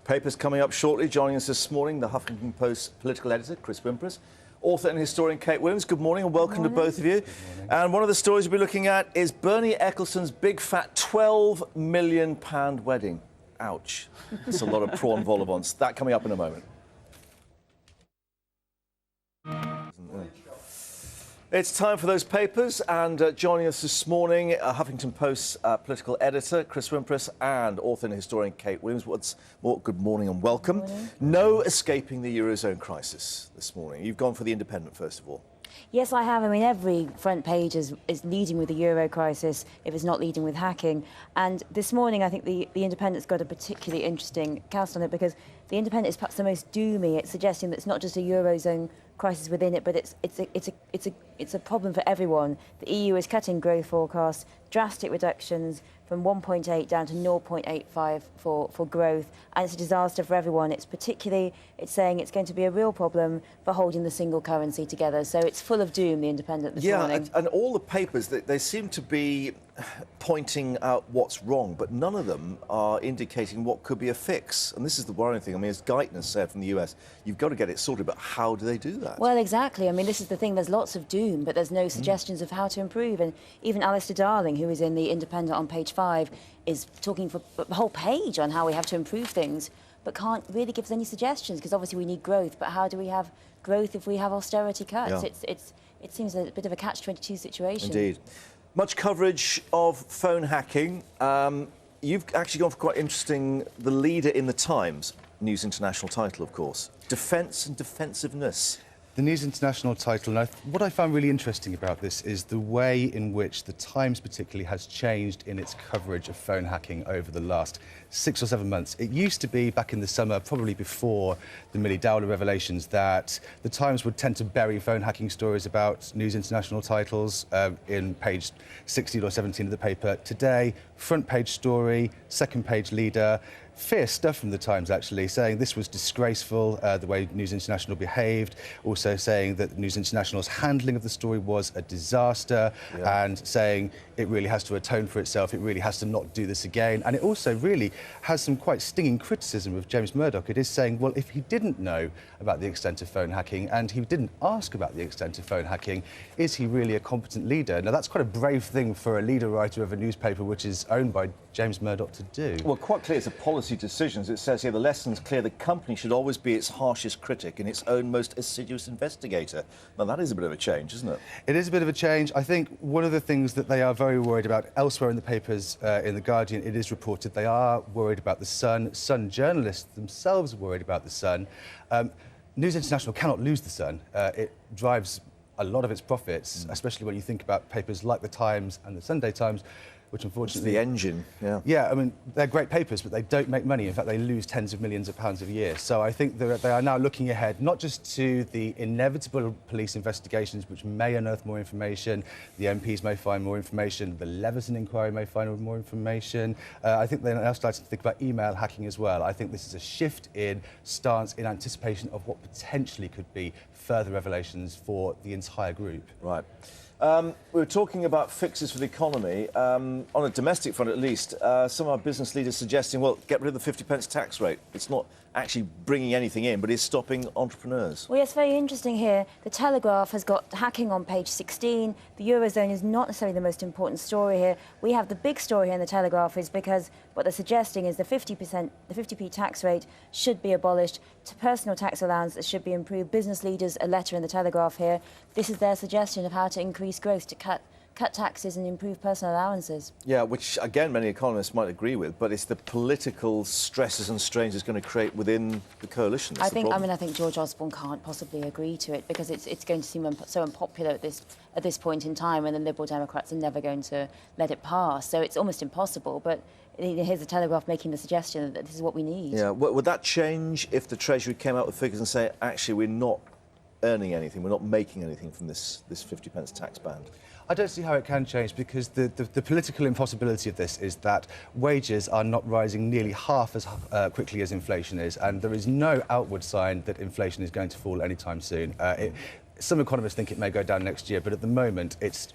Papers coming up shortly. Joining us this morning, the Huffington Post political editor, Chris Wimpress, author and historian Kate Williams. Good morning and welcome to both of you. And one of the stories we'll be looking at is Bernie Ecclestone's big fat £12 million wedding. Ouch. It's a lot of prawn vol au vents. That coming up in a moment. It's time for those papers, and joining us this morning, Huffington Post political editor Chris Wimpress and author and historian Kate Williams. Good morning and welcome. Good morning. No escaping the Eurozone crisis this morning. You've gone for the Independent, first of all. Yes, I have. I mean, every front page is leading with the euro crisis, if it's not leading with hacking. And this morning, I think the Independent's got a particularly interesting cast on it, because the Independent is perhaps the most doomy. It's suggesting that it's not just a Eurozone crisis within it, but it's a problem for everyone. The EU is cutting growth forecasts, drastic reductions from 1.8 down to 0.85 for growth, and it's a disaster for everyone. It's saying it's going to be a real problem for holding the single currency together. So it's full of doom, the Independent this morning. And all the papers, they seem to be pointing out what's wrong, but none of them are indicating what could be a fix. And this is the worrying thing. I mean, as Geithner said from the US, you've got to get it sorted, but how do they do that? Well, exactly. I mean, this is the thing. There's lots of doom, but there's no suggestions of how to improve. And even Alistair Darling, who is in the Independent on page 5, is talking for a whole page on how we have to improve things, but can't really give us any suggestions, because obviously we need growth. But how do we have growth if we have austerity cuts? Yeah. It seems a bit of a catch-22 situation. Indeed. Much coverage of phone hacking. You've actually gone for quite interesting, the leader in the Times, News International title, of course. Defence and defensiveness. The News International title, and what I found really interesting about this is the way in which the Times particularly has changed in its coverage of phone hacking over the last 6 or 7 months. It used to be, back in the summer, probably before the Millie Dowler revelations, that the Times would tend to bury phone hacking stories about News International titles in page 16 or 17 of the paper. Today, front page story, second page leader. Fierce stuff from the Times, actually, saying this was disgraceful, the way News International behaved, also saying that News International's handling of the story was a disaster, and saying it really has to atone for itself, it really has to not do this again. And it also really has some quite stinging criticism of James Murdoch. It is saying, well, if he didn't know about the extent of phone hacking and he didn't ask about the extent of phone hacking, is he really a competent leader? Now, that's quite a brave thing for a leader writer of a newspaper which is owned by James Murdoch to do. Well, quite clear it's a policy decision. It says here the lesson's clear: the company should always be its harshest critic and its own most assiduous investigator. Now, that is a bit of a change, isn't it? It is a bit of a change. I think one of the things that they are very worried about, elsewhere in the papers, in The Guardian, it is reported they are worried about the Sun. Sun journalists themselves are worried about the Sun. News International cannot lose the Sun. It drives a lot of its profits, especially when you think about papers like The Times and The Sunday Times, which unfortunately... It's the engine, yeah. Yeah, I mean, they're great papers, but they don't make money. In fact, they lose tens of millions of pounds a year. So I think that they are now looking ahead, not just to the inevitable police investigations, which may unearth more information, the MPs may find more information, the Leveson inquiry may find more information. I think they're now starting to think about email hacking as well. I think this is a shift in stance in anticipation of what potentially could be further revelations for the entire group. Right. We were talking about fixes for the economy. On a domestic front, at least, some of our business leaders suggesting, well, get rid of the 50p tax rate. It's not actually bringing anything in, but it's stopping entrepreneurs. Well, yes, very interesting here. The Telegraph has got hacking on page 16. The Eurozone is not necessarily the most important story here. We have the big story here in the Telegraph is because what they're suggesting is the 50p tax rate should be abolished. To personal tax allowance should be improved. Business leaders, a letter in the Telegraph here. This is their suggestion of how to increase growth, to cut taxes and improve personal allowances. Yeah, which, again, many economists might agree with, but it's the political stresses and strains it's going to create within the coalition. I think George Osborne can't possibly agree to it, because it's going to seem so unpopular at this point in time, and the Liberal Democrats are never going to let it pass. So it's almost impossible, but here's the Telegraph making the suggestion that this is what we need. Yeah, would that change if the Treasury came out with figures and say, actually, we're not earning anything, we're not making anything from this 50p tax band? I don't see how it can change, because the political impossibility of this is that wages are not rising nearly half as quickly as inflation is, and there is no outward sign that inflation is going to fall anytime soon. Some economists think it may go down next year, but at the moment it's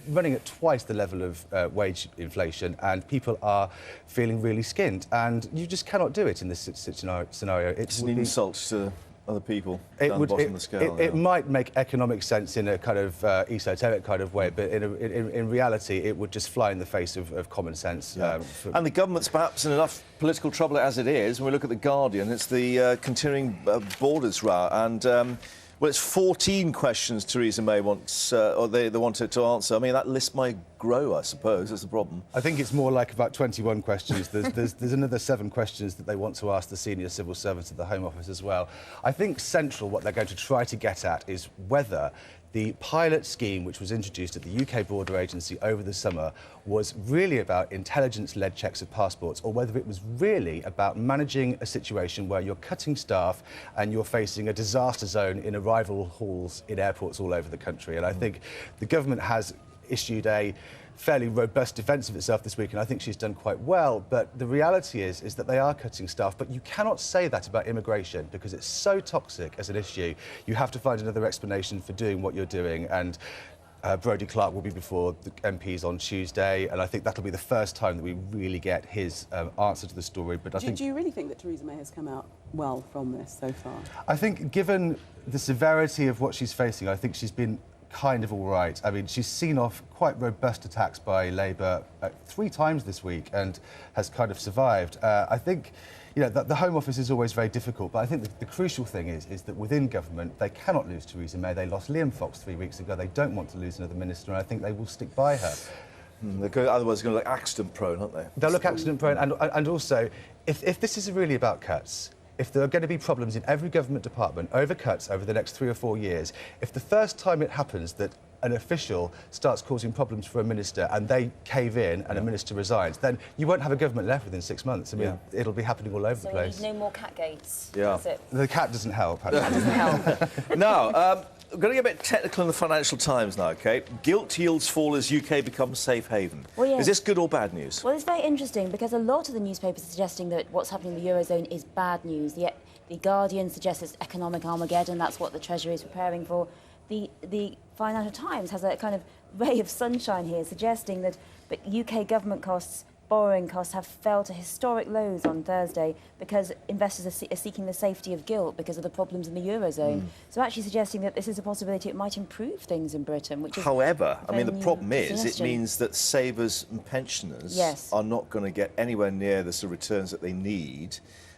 running at twice the level of wage inflation, and people are feeling really skinned. And you just cannot do it in this scenario. It's an insult to other people down the bottom of the scale. It might make economic sense in a kind of esoteric kind of way, but in reality, it would just fly in the face of common sense. Yeah. And the government's perhaps in enough political trouble as it is. When we look at The Guardian, it's the continuing borders row. And, well, it's 14 questions Theresa May wants, or they wanted to answer. I mean, that list might grow, I suppose. That's the problem. I think it's more like about 21 questions. There's another 7 questions that they want to ask the senior civil servants at the Home Office as well. I think central, what they're going to try to get at is whether the pilot scheme, which was introduced at the UK Border Agency over the summer, was really about intelligence-led checks of passports, or whether it was really about managing a situation where you're cutting staff and you're facing a disaster zone in arrival halls in airports all over the country. And I think the government has issued a fairly robust defence of itself this week, and I think she's done quite well. But the reality is that they are cutting staff. But you cannot say that about immigration, because it's so toxic as an issue. You have to find another explanation for doing what you're doing. And Brodie Clark will be before the MPs on Tuesday, and I think that'll be the first time that we really get his answer to the story. But do you really think that Theresa May has come out well from this so far? I think, given the severity of what she's facing, I think she's been kind of all right. I mean, she's seen off quite robust attacks by Labour 3 times this week and has kind of survived. I think, you know, the Home Office is always very difficult, but I think the crucial thing is that within government, they cannot lose Theresa May. They lost Liam Fox 3 weeks ago. They don't want to lose another minister, and I think they will stick by her. Otherwise, they're going to look accident-prone, aren't they? They'll look accident-prone, and also, if this is really about cuts, if there are going to be problems in every government department over cuts over the next 3 or 4 years, if the first time it happens that an official starts causing problems for a minister and they cave in and a minister resigns, then you won't have a government left within 6 months. I mean, it'll be happening all over the place. So we need no more cat gates. Yeah. That's it. The cat doesn't help. That doesn't help. Now, we're going to get a bit technical in the Financial Times now, Kate. Gilt yields fall as UK becomes safe haven. Well, yeah. Is this good or bad news? Well, it's very interesting because a lot of the newspapers are suggesting that what's happening in the Eurozone is bad news. The Guardian suggests it's economic Armageddon. That's what the Treasury is preparing for. The Financial Times has a kind of ray of sunshine here, suggesting that UK government costs, borrowing costs, have fell to historic lows on Thursday because investors are seeking the safety of gilt because of the problems in the Eurozone. So actually suggesting that this is a possibility it might improve things in Britain, which is... However, I mean, the problem is it suggestion. means that savers and pensioners are not going to get anywhere near the sort of returns that they need,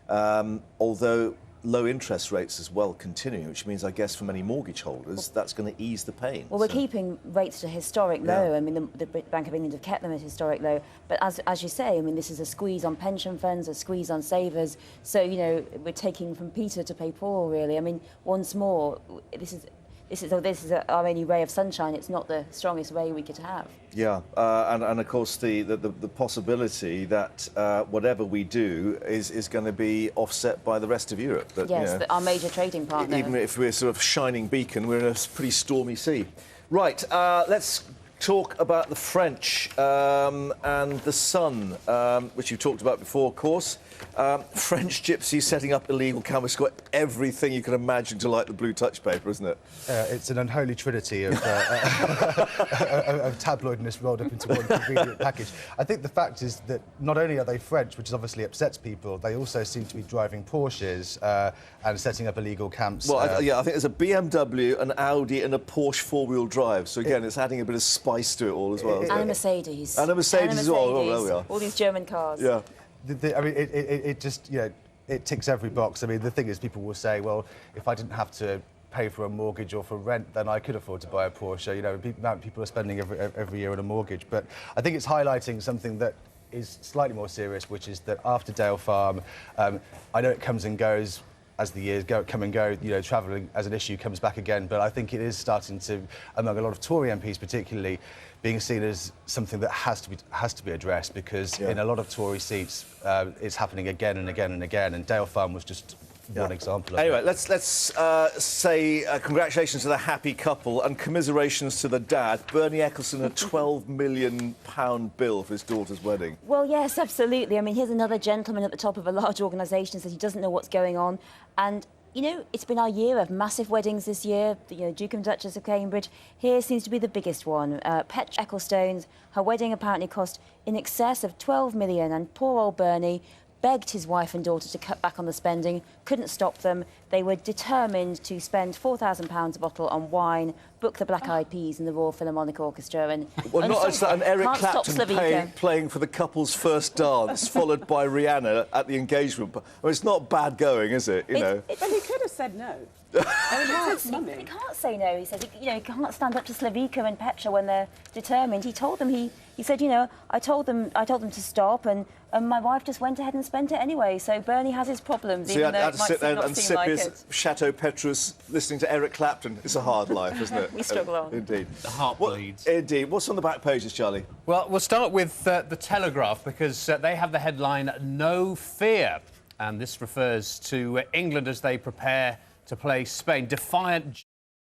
although low interest rates as well continuing, which means, I guess, for many mortgage holders, that's going to ease the pain. Well, we're keeping rates at a historic low. I mean, the Bank of England have kept them at a historic low. But as you say, I mean, this is a squeeze on pension funds, a squeeze on savers. So, you know, we're taking from Peter to pay Paul, really. I mean, once more, this is our only ray of sunshine. It's not the strongest ray we could have. Yeah, and of course the possibility that whatever we do is going to be offset by the rest of Europe. But, yes, you know, our major trading partner. Even if we're sort of shining beacon, we're in a pretty stormy sea. Right, let's talk about the French and the sun, which you've talked about before, of course. French gypsies setting up illegal camps. It's got everything you can imagine to light the blue touch paper, isn't it? It's an unholy trinity of tabloidness rolled up into one convenient package. I think the fact is that not only are they French, which obviously upsets people, they also seem to be driving Porsches and setting up illegal camps. Well, I think there's a BMW, an Audi and a Porsche four-wheel drive. So, again, it's adding a bit of spice to it all as well. And a Mercedes. And a Mercedes as well. Oh, there we are. All these German cars. Yeah. I mean, it just, you know, it ticks every box. I mean, the thing is, people will say, well, if I didn't have to pay for a mortgage or for rent, then I could afford to buy a Porsche. You know, the amount people are spending every year on a mortgage. But I think it's highlighting something that is slightly more serious, which is that after Dale Farm, I know it comes and goes as the years come and go, you know, travelling as an issue comes back again, but I think it is starting to, among a lot of Tory MPs particularly, being seen as something that has to be addressed, because in a lot of Tory seats it's happening again and again and again, and Dale Farm was just one example of Anyway, it. let's say congratulations to the happy couple and commiserations to the dad. Bernie Ecclestone, a £12 million bill for his daughter's wedding. Well, yes, absolutely. I mean, here's another gentleman at the top of a large organisation says he doesn't know what's going on. And you know, it's been our year of massive weddings this year. You know, Duke and Duchess of Cambridge. Here seems to be the biggest one. Petra Ecclestone's, her wedding apparently cost in excess of 12 million, and poor old Bernie begged his wife and daughter to cut back on the spending, couldn't stop them. They were determined to spend £4,000 a bottle on wine, book the Black Eyed Peas and the Royal Philharmonic Orchestra. And well, not as that, and Eric can't stop Clapton Slavica. playing for the couple's first dance, followed by Rihanna at the engagement. I mean, it's not bad going, is it? You know. But he could have said no. I mean, it's his money. He can't say no. He says, you know, he can't stand up to Slavica and Petra when they're determined. He told them, he said, you know, I told them to stop, and my wife just went ahead and spent it anyway. So Bernie has his problems, So even though had it to might sit there not and seem sip like his it. Chateau Petrus, listening to Eric Clapton. It's a hard life, isn't it? We struggle on. Indeed. The heart bleeds. Indeed. What's on the back pages, Charlie? Well, we'll start with the Telegraph, because they have the headline, "No Fear." And this refers to England as they prepare to play Spain. Defiant